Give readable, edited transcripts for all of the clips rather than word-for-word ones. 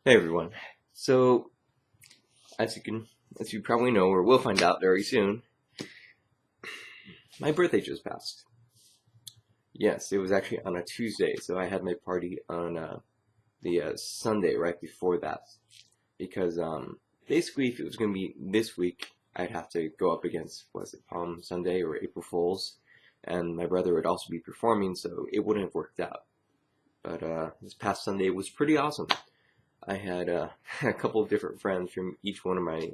Hey everyone. So, as you probably know, or will find out very soon, my birthday just passed. Yes, it was actually on a Tuesday, so I had my party on the Sunday right before that. Because basically, if it was going to be this week, I'd have to go up against was it Palm Sunday or April Fools, and my brother would also be performing, so it wouldn't have worked out. But this past Sunday was pretty awesome. I had a couple of different friends from each one of my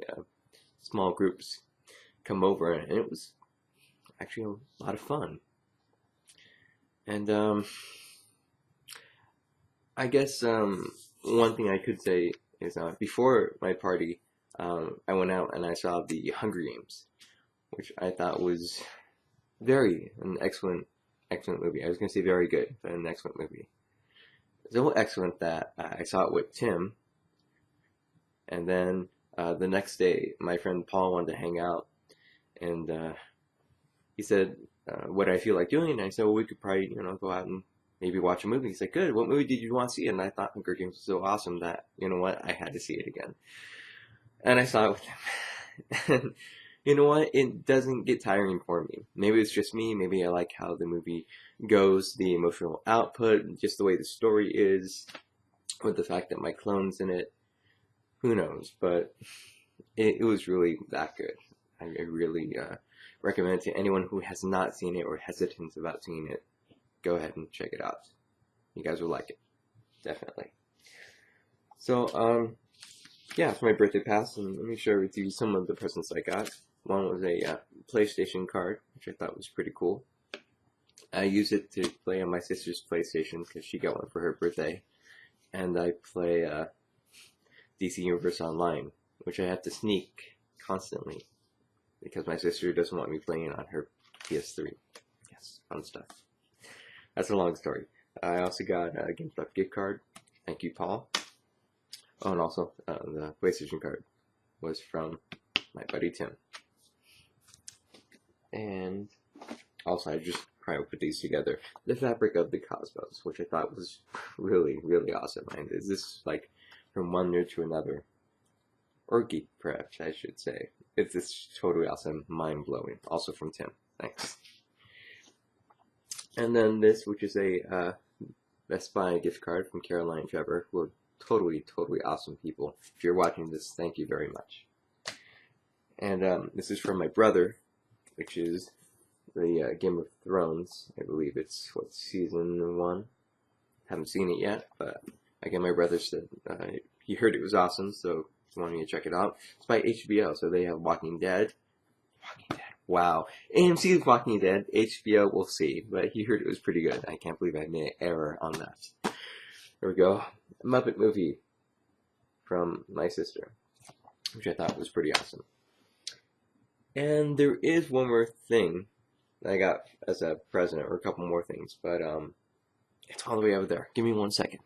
small groups come over, and it was actually a lot of fun. And I guess one thing I could say is before my party, I went out and I saw the Hunger Games, which I thought was very an excellent movie. I was gonna say very good, but an excellent movie. So excellent that I saw it with Tim, and then the next day, my friend Paul wanted to hang out, and he said, "What do I feel like doing?" And I said, "Well, we could probably, go out and maybe watch a movie." He's like, "Good. What movie did you want to see?" And I thought Hunger Games was so awesome that you know what, I had to see it again. And I saw it with him. And you know what? It doesn't get tiring for me. Maybe it's just me. Maybe I like how the movie goes, the emotional output, just the way the story is, with the fact that my clone's in it. Who knows? But it was really that good. I really recommend it to anyone who has not seen it or hesitates about seeing it. Go ahead and check it out. You guys will like it, definitely. So, yeah, for my birthday pass, and let me share with you some of the presents I got. One was a PlayStation card, which I thought was pretty cool. I use it to play on my sister's PlayStation because she got one for her birthday, and I play DC Universe Online, which I have to sneak constantly because my sister doesn't want me playing on her PS3. Yes, fun stuff. That's a long story. I also got a GameStop gift card. Thank you, Paul. Oh, and also the PlayStation card was from my buddy Tim. And also, I just probably put these together. The Fabric of the Cosmos, which I thought was really, really awesome. And is this like from one year to another? Or geek, perhaps, I should say. It's this totally awesome, mind blowing. Also from Tim. Thanks. And then this, which is a Best Buy gift card from Caroline and Trevor, who are totally, totally awesome people. If you're watching this, thank you very much. And this is from my brother, which is the Game of Thrones. I believe it's what season 1. Haven't seen it yet, but again, my brother said he heard it was awesome, so he wanted me to check it out. It's by HBO, so they have Walking Dead. Walking Dead. Wow. AMC is Walking Dead. HBO, we'll see. But he heard it was pretty good. I can't believe I made an error on that. There we go. A Muppet movie from my sister, which I thought was pretty awesome. And there is one more thing that I got as a present, or a couple more things, but it's all the way over there. Give me 1 second.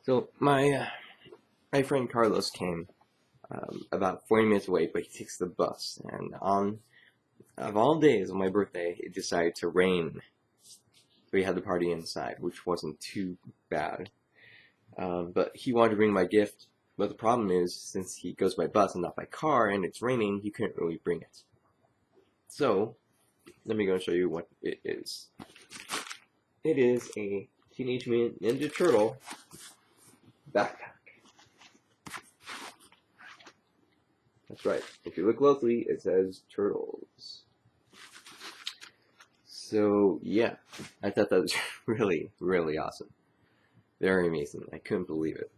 So my friend Carlos came about 40 minutes away, but he takes the bus. And on of all days on my birthday, it decided to rain. We had the party inside, which wasn't too bad. But he wanted to bring my gift. But the problem is, since he goes by bus and not by car, and it's raining, he couldn't really bring it. So, let me go and show you what it is. It is a Teenage Mutant Ninja Turtle backpack. That's right. If you look closely, it says Turtles. So, yeah, I thought that was really, really awesome. Very amazing. I couldn't believe it.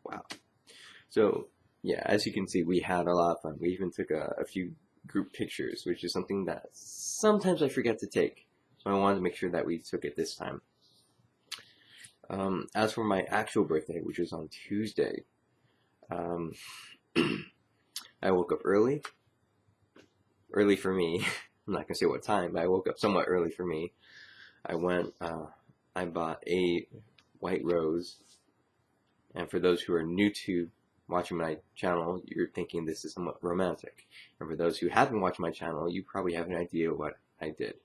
Wow. So, yeah, as you can see, we had a lot of fun. We even took a few group pictures, which is something that sometimes I forget to take. So I wanted to make sure that we took it this time. As for my actual birthday, which was on Tuesday, um, I woke up early. Early for me. I'm not going to say what time, but I woke up somewhat early for me. I went, I bought a white rose. And for those who are new to watching my channel, you're thinking this is somewhat romantic. And for those who haven't watched my channel, you probably have an idea what I did.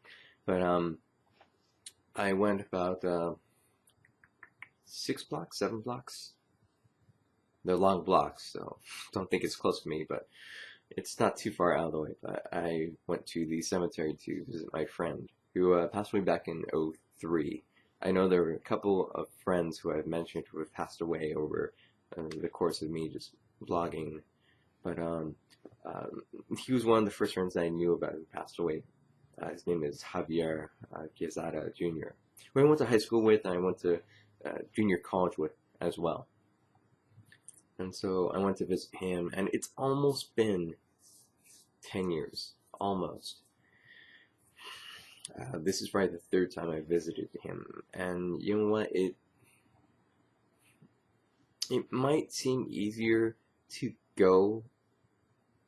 But I went about 6 blocks, 7 blocks. They're long blocks, so don't think it's close to me, but it's not too far out of the way. But I went to the cemetery to visit my friend who passed away back in '03. I know there were a couple of friends who I've mentioned who have passed away over the course of me just vlogging, but he was one of the first friends that I knew about who passed away. His name is Javier Quezada Jr., who I went to high school with and I went to junior college with as well. And so I went to visit him, and it's almost been 10 years. Almost. This is probably the third time I visited him, and you know what? It might seem easier to go,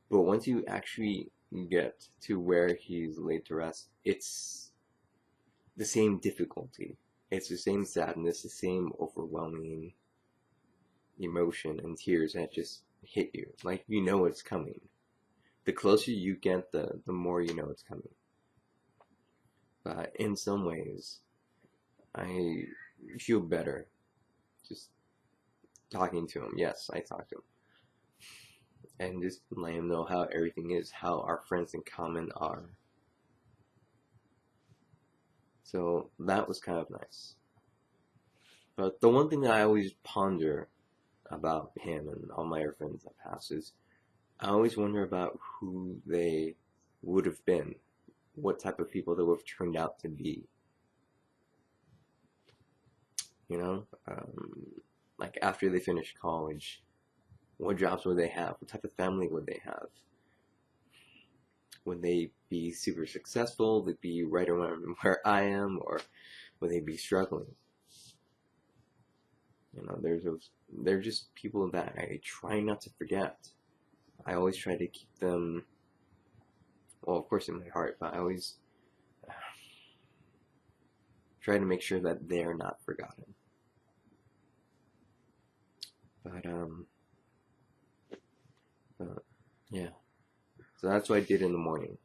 but once you actually get to where he's laid to rest, it's the same difficulty. It's the same sadness, the same overwhelming emotion and tears that just hit you. Like, you know it's coming. The closer you get, the more you know it's coming. But in some ways, I feel better just talking to him. Yes, I talked to him. And just let him know how everything is, how our friends in common are. So that was kind of nice. But the one thing that I always ponder about him and all my other friends that pass is I always wonder about who they would have been, what type of people they would have turned out to be. You know, like after they finish college, what jobs would they have? What type of family would they have? Would they be super successful? Would they be right around where I am, or would they be struggling? You know, they're just people that I try not to forget. I always try to keep them, well, of course in my heart, but I always try to make sure that they're not forgotten. But, yeah. So that's what I did in the morning.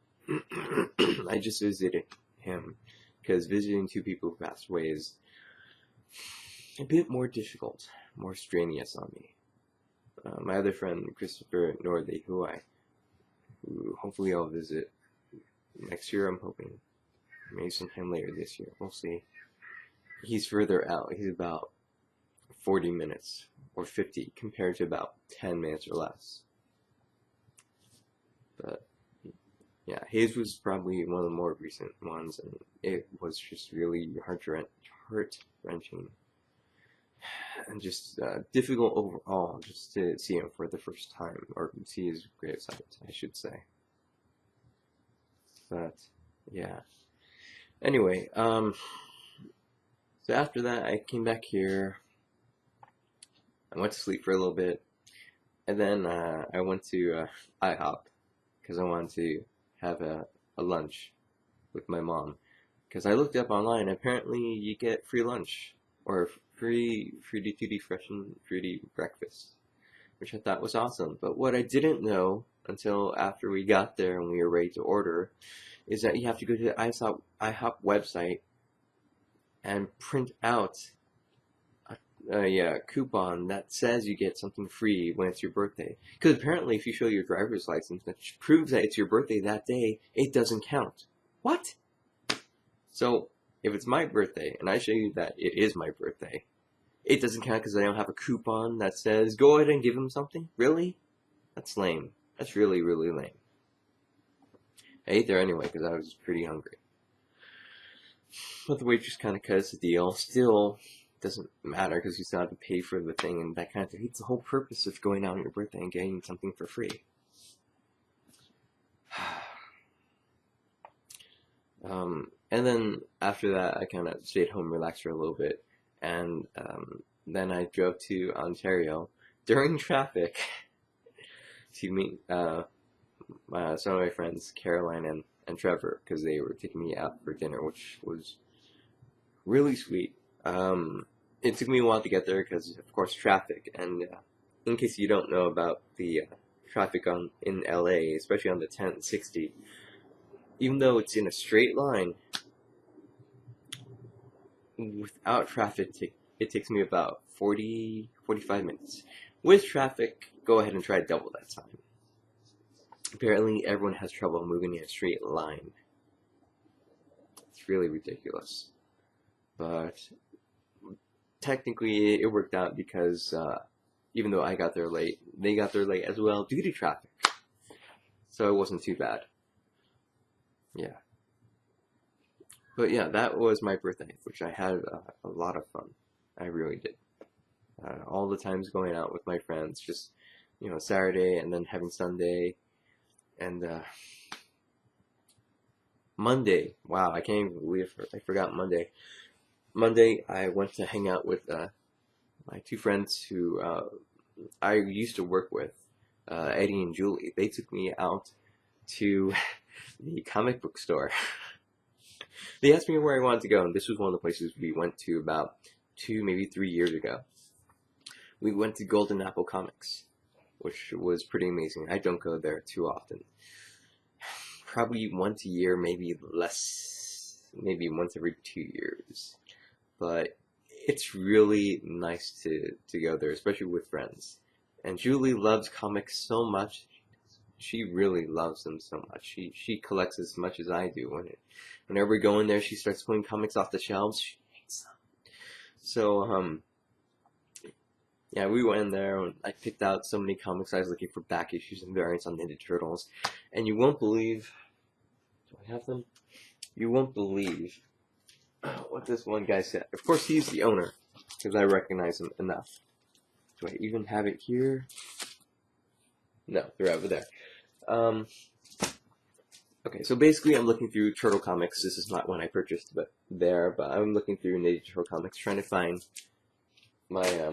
I just visited him, because visiting two people who passed away is a bit more difficult, more strenuous on me. My other friend, Christopher Northey, who hopefully I'll visit next year, I'm hoping. Maybe sometime later this year. We'll see. He's further out. He's about 40 minutes or 50 compared to about 10 minutes or less. But yeah, his was probably one of the more recent ones, and it was just really heart-wrenching and just difficult overall, just to see him for the first time, or see his gravesite, I should say. But yeah. Anyway, so after that, I came back here. I went to sleep for a little bit, and then I went to IHOP because I wanted to have a lunch with my mom. Because I looked up online, apparently you get free lunch, or free Fruity Tutti Fresh and Fruity breakfast, which I thought was awesome. But what I didn't know until after we got there and we were ready to order is that you have to go to the IHOP website and print out a coupon that says you get something free when it's your birthday. Because apparently if you show your driver's license that proves that it's your birthday that day, it doesn't count. What? So if it's my birthday and I show you that it is my birthday, it doesn't count because I don't have a coupon that says go ahead and give him something? Really? That's lame. That's really, really lame. I ate there anyway because I was pretty hungry. But the waitress kind of cut us a deal. Still doesn't matter because you still have to pay for the thing, and that kind of defeats the whole purpose of going out on your birthday and getting something for free. And then after that, I kind of stayed home, relaxed for a little bit, and then I drove to Ontario during traffic to meet some of my friends, Caroline and Trevor, because they were taking me out for dinner, which was really sweet. It took me a while to get there because, of course, traffic. And in case you don't know about the traffic in LA, especially on the 1060, even though it's in a straight line, without traffic, it takes me about 45 minutes. With traffic, go ahead and try to double that time. Apparently, everyone has trouble moving in a straight line. It's really ridiculous. But technically, it worked out because even though I got there late, they got there late as well due to traffic. So it wasn't too bad. Yeah. But yeah, that was my birthday, which I had a lot of fun. I really did. All the times going out with my friends, just, Saturday and then having Sunday. And Monday, wow, I can't even believe I forgot Monday. Monday, I went to hang out with my two friends who I used to work with, Eddie and Julie. They took me out to the comic book store. They asked me where I wanted to go, and this was one of the places we went to about 2, maybe 3 years ago. We went to Golden Apple Comics, which was pretty amazing. I don't go there too often. Probably once a year, maybe less, maybe once every 2 years. But it's really nice to go there, especially with friends. And Julie loves comics so much. She really loves them so much. She collects as much as I do. Whenever we go in there, she starts pulling comics off the shelves. She hates them. So, yeah, we went in there and I picked out so many comics. I was looking for back issues and variants on Ninja Turtles. And you won't believe... Do I have them? You won't believe what this one guy said. Of course, he's the owner, because I recognize him enough. Do I even have it here? No, they're over there. Okay, so basically I'm looking through Turtle Comics. This is not one I purchased but I'm looking through Ninja Turtle Comics trying to find my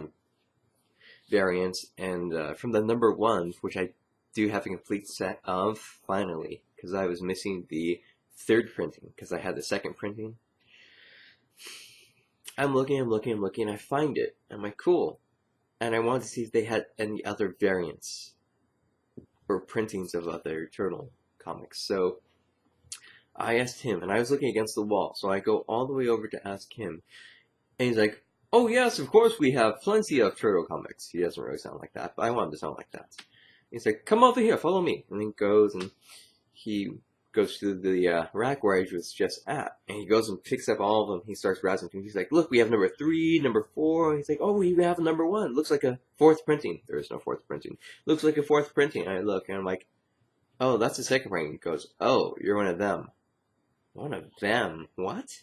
variants, and from the number 1, which I do have a complete set of, finally, because I was missing the 3rd printing, because I had the 2nd printing. I'm looking, I find it. I'm like, cool. And I wanted to see if they had any other variants or printings of other Turtle comics. So I asked him, and I was looking against the wall, so I go all the way over to ask him, and he's like, oh yes, of course we have plenty of Turtle comics. He doesn't really sound like that, but I want him to sound like that. He's like, come over here, follow me. And he goes to the rack where I was just at, and he goes and picks up all of them. He starts browsing through. He's like, look, we have number 3, number 4. He's like, oh, we even have a number 1. Looks like a 4th printing. There is no 4th printing. Looks like a 4th printing. And I look, and I'm like, oh, that's the 2nd printing. He goes, oh, you're one of them. One of them? What?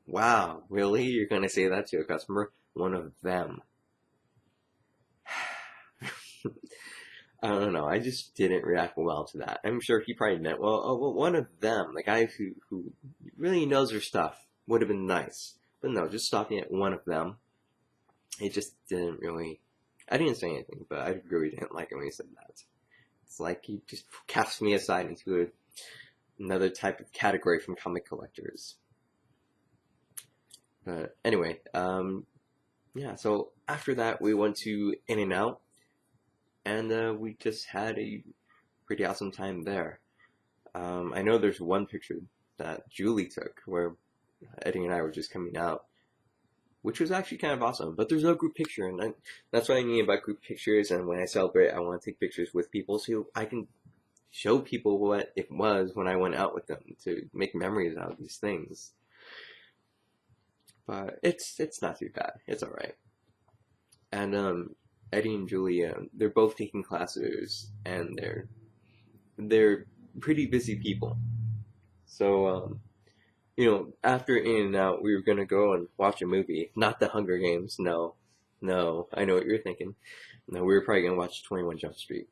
Wow, really? You're going to say that to a customer? One of them. I don't know. I just didn't react well to that. I'm sure he probably meant, well, one of them, the guy who really knows their stuff, would have been nice. But no, just stopping at one of them. It just didn't really. I didn't say anything, but I really didn't like it when he said that. It's like he just cast me aside into another type of category from comic collectors. But anyway, yeah. So after that, we went to In-N-Out. And we just had a pretty awesome time there. I know there's one picture that Julie took where Eddie and I were just coming out, which was actually kind of awesome. But there's no group picture, and that's what I mean about group pictures. And when I celebrate, I want to take pictures with people so I can show people what it was when I went out with them, to make memories out of these things. But it's not too bad. It's alright. And Eddie and Julie, they're both taking classes, and they're pretty busy people. So, after In-N-Out, we were gonna go and watch a movie. Not The Hunger Games, no. I know what you're thinking. No, we were probably gonna watch 21 Jump Street.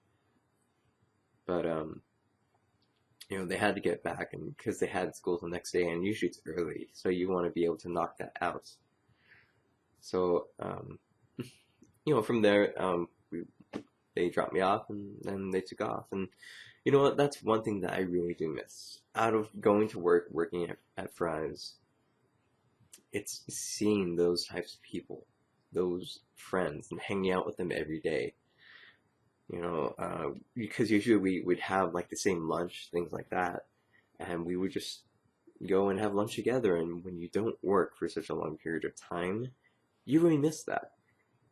But, they had to get back, and because they had school the next day, and usually it's early, so you want to be able to knock that out. So, from there, they dropped me off, and then they took off. And you know what? That's one thing that I really do miss. Out of going to work, working at Fry's, it's seeing those types of people, those friends, and hanging out with them every day. Because usually we would have like the same lunch, things like that, and we would just go and have lunch together, and when you don't work for such a long period of time, you really miss that.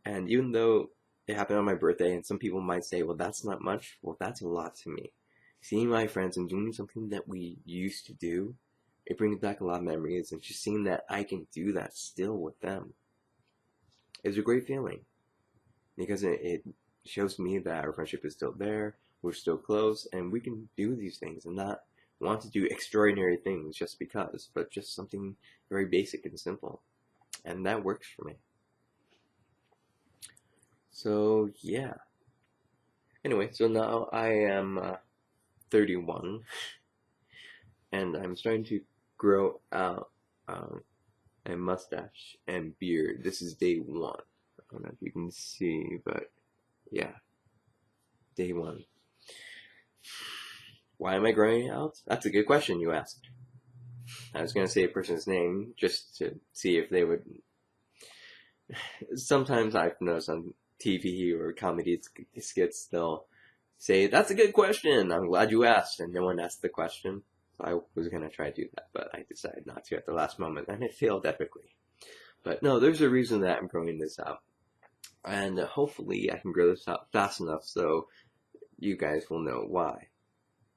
And even though it happened on my birthday, and some people might say, well, that's not much, well, that's a lot to me. Seeing my friends and doing something that we used to do, it brings back a lot of memories, and just seeing that I can do that still with them is a great feeling, because it shows me that our friendship is still there, we're still close, and we can do these things and not want to do extraordinary things just because, but just something very basic and simple. And that works for me. So, yeah. Anyway, so now I am 31, and I'm starting to grow out a mustache and beard. This is day 1. I don't know if you can see, but yeah, day 1. Why am I growing out? That's a good question you asked. I was going to say a person's name just to see if they would. Sometimes I've noticed on TV or comedy skits, they'll say, that's a good question, I'm glad you asked, and no one asked the question. So I was going to try to do that, but I decided not to at the last moment, and it failed epically. But no, there's a reason that I'm growing this out. And hopefully I can grow this out fast enough so you guys will know why.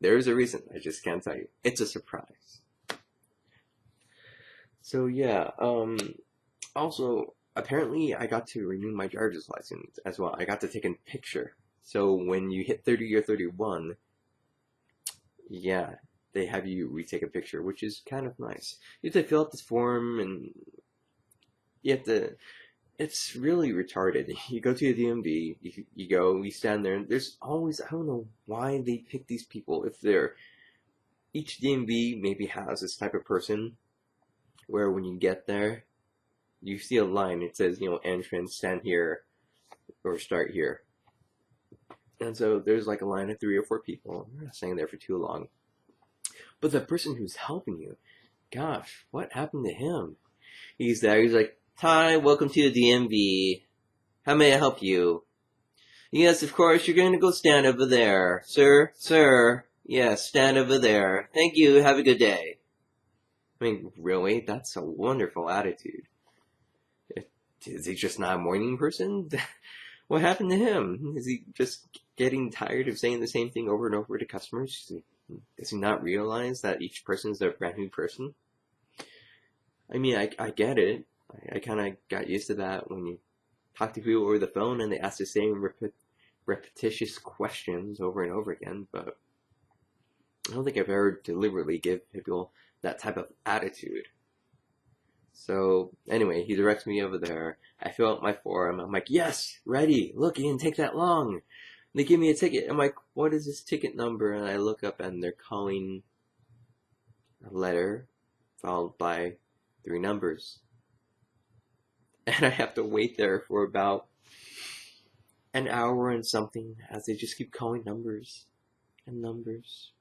There's a reason, I just can't tell you. It's a surprise. So yeah, also, apparently I got to renew my driver's license as well. I got to take a picture. So when you hit 30 or 31, yeah, they have you retake a picture, which is kind of nice. You have to fill out this form, and you have to, it's really retarded. You go to the DMV, you go, you stand there, and there's always, I don't know why they pick these people. If they're, each DMV maybe has this type of person where when you get there, you see a line, it says, entrance, stand here, or start here. And so there's like a line of 3 or 4 people. You're not staying there for too long. But the person who's helping you, gosh, what happened to him? He's there, he's like, hi, welcome to the DMV. How may I help you? Yes, of course, you're going to go stand over there. Sir, yes, stand over there. Thank you, have a good day. I mean, really? That's a wonderful attitude. Is he just not a morning person? What happened to him? Is he just getting tired of saying the same thing over and over to customers? Does he not realize that each person is a brand new person? I mean, I get it. I kind of got used to that when you talk to people over the phone and they ask the same repetitious questions over and over again, but I don't think I've ever deliberately given people that type of attitude. So anyway, he directs me over there. I fill out my form. I'm like, yes, ready. Look, it didn't take that long. They give me a ticket. I'm like, what is this ticket number? And I look up and they're calling a letter followed by 3 numbers. And I have to wait there for about an hour and something as they just keep calling numbers and numbers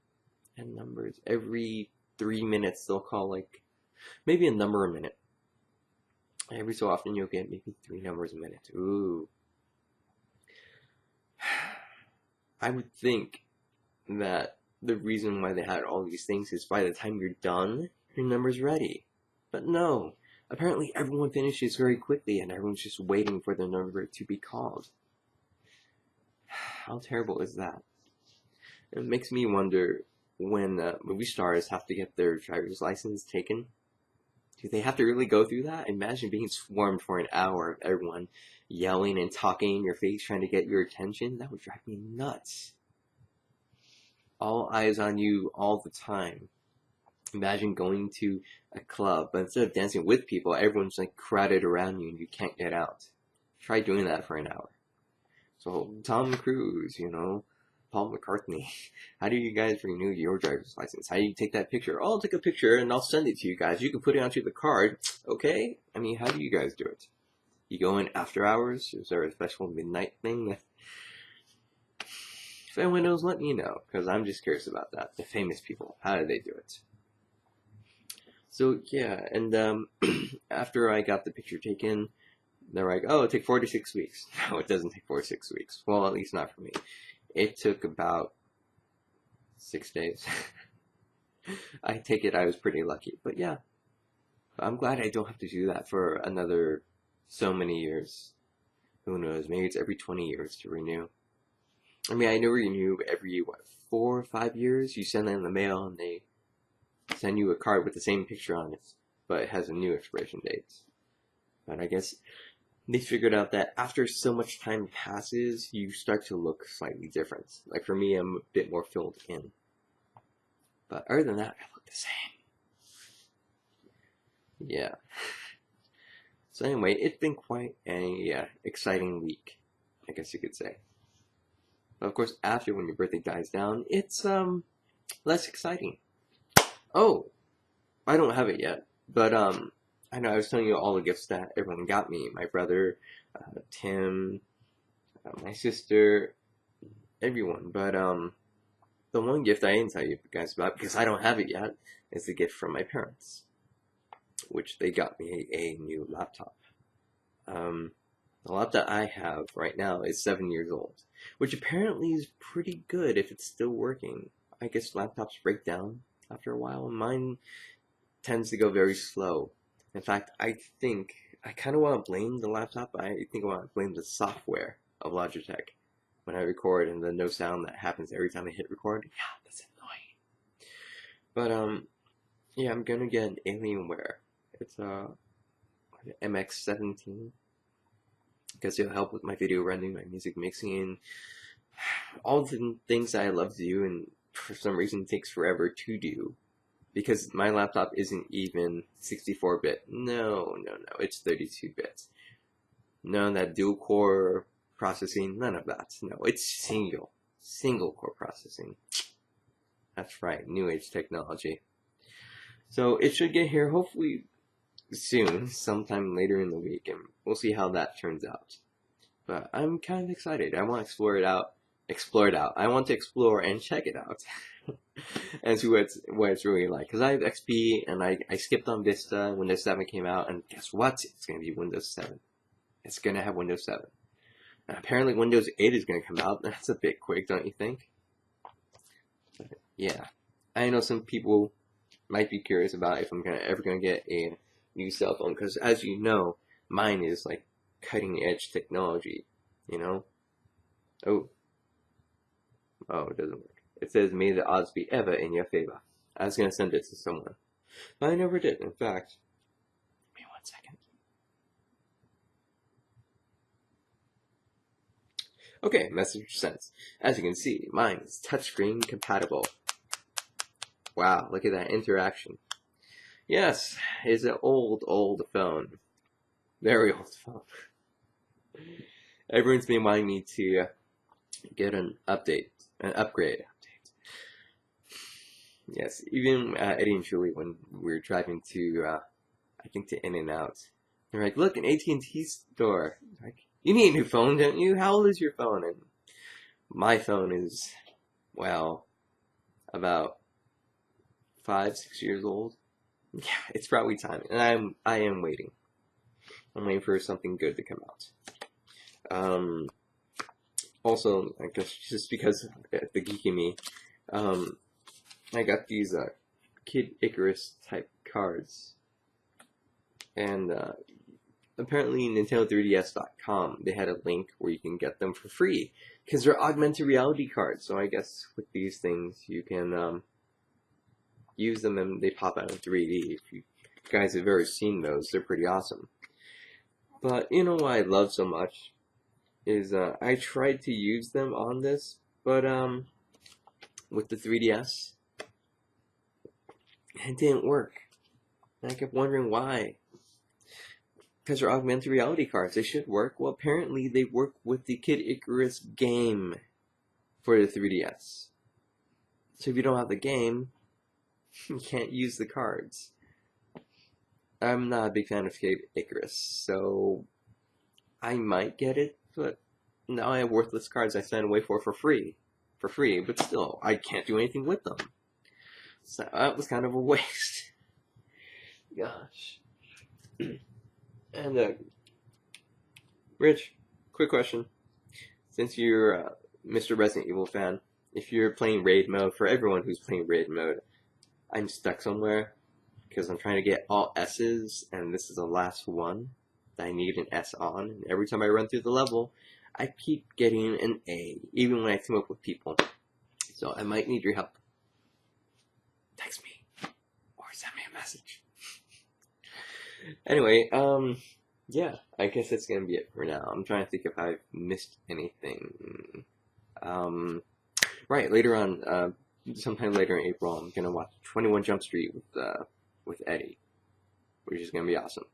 and numbers. Every 3 minutes they'll call like maybe a number a minute. Every so often you'll get maybe 3 numbers a minute. Ooh. I would think that the reason why they had all these things is by the time you're done, your number's ready. But no. Apparently everyone finishes very quickly and everyone's just waiting for their number to be called. How terrible is that? It makes me wonder when movie stars have to get their driver's license taken. Do they have to really go through that? Imagine being swarmed for an hour of everyone yelling and talking in your face trying to get your attention. That would drive me nuts. All eyes on you all the time. Imagine going to a club, but instead of dancing with people, everyone's like crowded around you and you can't get out. Try doing that for an hour. So Tom Cruise, Paul McCartney, how do you guys renew your driver's license? How do you take that picture? Oh, I'll take a picture and I'll send it to you guys. You can put it onto the card. Okay? I mean, how do you guys do it? You go in after hours? Is there a special midnight thing? If anyone knows, let me know, because I'm just curious about that. The famous people, how do they do it? So, yeah, and after I got the picture taken, they're like, oh, it'll take 4 to 6 weeks. No, it doesn't take 4 to 6 weeks. Well, at least not for me. It took about 6 days. I take it I was pretty lucky. But yeah, I'm glad I don't have to do that for another so many years. Who knows? Maybe it's every 20 years to renew. I mean, I know renew every, what, 4 or 5 years? You send it in the mail and they send you a card with the same picture on it, but it has a new expiration date. But I guess they figured out that after so much time passes, you start to look slightly different. Like for me, I'm a bit more filled in. But other than that, I look the same. Yeah. So anyway, it's been quite a exciting week, I guess you could say. But of course, after when your birthday dies down, it's less exciting. Oh, I don't have it yet, but I know I was telling you all the gifts that everyone got me. My brother, Tim, my sister, everyone. But the one gift I didn't tell you guys about because I don't have it yet is the gift from my parents, which they got me a new laptop. The laptop I have right now is 7 years old, which apparently is pretty good if it's still working. I guess laptops break down after a while, and mine tends to go very slow. In fact, I think I kind of want to blame the laptop. I think I want to blame the software of Logitech when I record and the no sound that happens every time I hit record. Yeah, that's annoying. But yeah, I'm gonna get an Alienware. It's MX17 because it'll help with my video rendering, my music mixing, all the things that I love to do, and for some reason it takes forever to do. Because my laptop isn't even 64-bit. No, it's 32 bits. None of that dual core processing, none of that. No, it's single core processing. That's right, new age technology. So it should get here hopefully soon, sometime later in the week, and we'll see how that turns out. But I'm kind of excited. I want to explore it out. I want to explore and check it out. And see what it's really like. Because I have XP and I skipped on Vista. Windows 7 came out, and guess what? It's going to be Windows 7. It's going to have Windows 7. And apparently Windows 8 is going to come out. That's a bit quick, don't you think? But yeah. I know some people might be curious about if I'm ever going to get a new cell phone. Because as you know, mine is like cutting edge technology. You know? Oh, it doesn't work. It says, may the odds be ever in your favor. I was going to send it to someone. But I never did, in fact. Give me 1 second. Okay, message sent. As you can see, mine is touchscreen compatible. Wow, look at that interaction. Yes, it's an old phone. Very old phone. Everyone's been wanting me to get an upgrade. Yes, even Eddie and Julie, when we were driving to, I think to In-N-Out, they're like, look, an AT&T store. Like, you need a new phone, don't you? How old is your phone? And my phone is, well, about 5-6 years old. Yeah, it's probably time, and I am waiting. I'm waiting for something good to come out. Also, I guess just because of the geek in me, I got these Kid Icarus type cards, and apparently Nintendo3DS.com, they had a link where you can get them for free because they're augmented reality cards. So I guess with these things you can use them and they pop out in 3D. If you guys have ever seen those, they're pretty awesome. But you know what I love so much is I tried to use them on this, but with the 3DS, it didn't work. And I kept wondering why. Because they're augmented reality cards, they should work. Well, apparently they work with the Kid Icarus game for the 3DS. So if you don't have the game, you can't use the cards. I'm not a big fan of Kid Icarus, so I might get it, but now I have worthless cards I signed away for free. But still, I can't do anything with them. So that was kind of a waste. Gosh. And, Rich, quick question. Since you're Mr. Resident Evil fan, if you're playing raid mode, for everyone who's playing raid mode, I'm stuck somewhere because I'm trying to get all S's, and this is the last one that I need an S on. And every time I run through the level, I keep getting an A, even when I team up with people. So I might need your help. Text me or send me a message. Anyway, yeah, I guess that's gonna be it for now. I'm trying to think if I've missed anything. Right, later on, sometime later in April, I'm gonna watch 21 Jump Street with Eddie, which is gonna be awesome.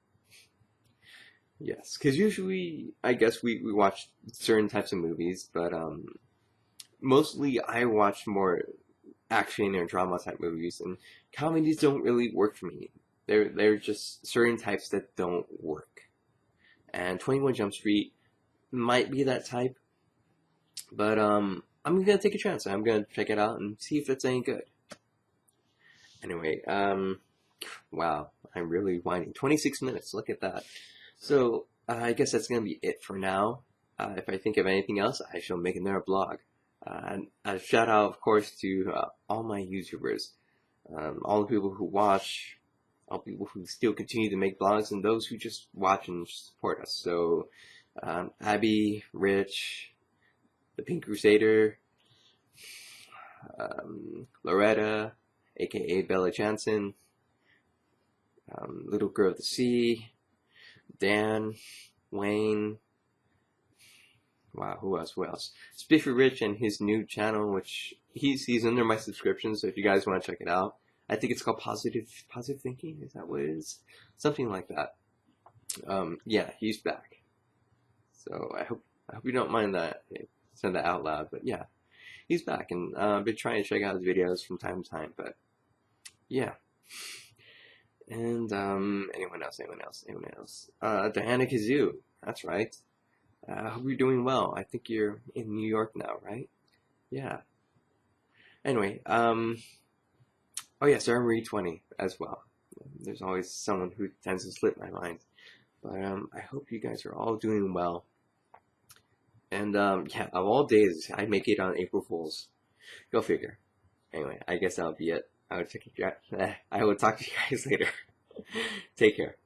Yes, because usually I guess we watch certain types of movies, but mostly I watch more action or drama type movies, and comedies don't really work for me. They're just certain types that don't work. And 21 Jump Street might be that type, but I'm gonna take a chance. I'm gonna check it out and see if it's any good. Anyway, wow, I'm really whining. 26 minutes, look at that. So, I guess that's gonna be it for now. If I think of anything else, I shall make another blog. And a shout out, of course, to all my YouTubers, all the people who watch, all the people who still continue to make blogs, and those who just watch and support us. So, Abby, Rich, the Pink Crusader, Loretta, aka Bella Jansen, Little Girl of the Sea, Dan, Wayne, wow, who else? Who else? Spiffy Rich and his new channel, which he's under my subscription, so if you guys want to check it out, I think it's called Positive Thinking. Is that what it is? Something like that. Yeah, he's back. So I hope you don't mind that. I said that out loud, but yeah, he's back, and I've been trying to check out his videos from time to time, but yeah. And anyone else? Diana Kazoo. That's right. I hope you're doing well. I think you're in New York now, right? Yeah. Anyway, oh yeah, Sarah Marie 20 as well. There's always someone who tends to slip my mind. But I hope you guys are all doing well. And yeah, of all days, I make it on April Fools. Go figure. Anyway, I guess that'll be it. I will talk to you guys later. Take care.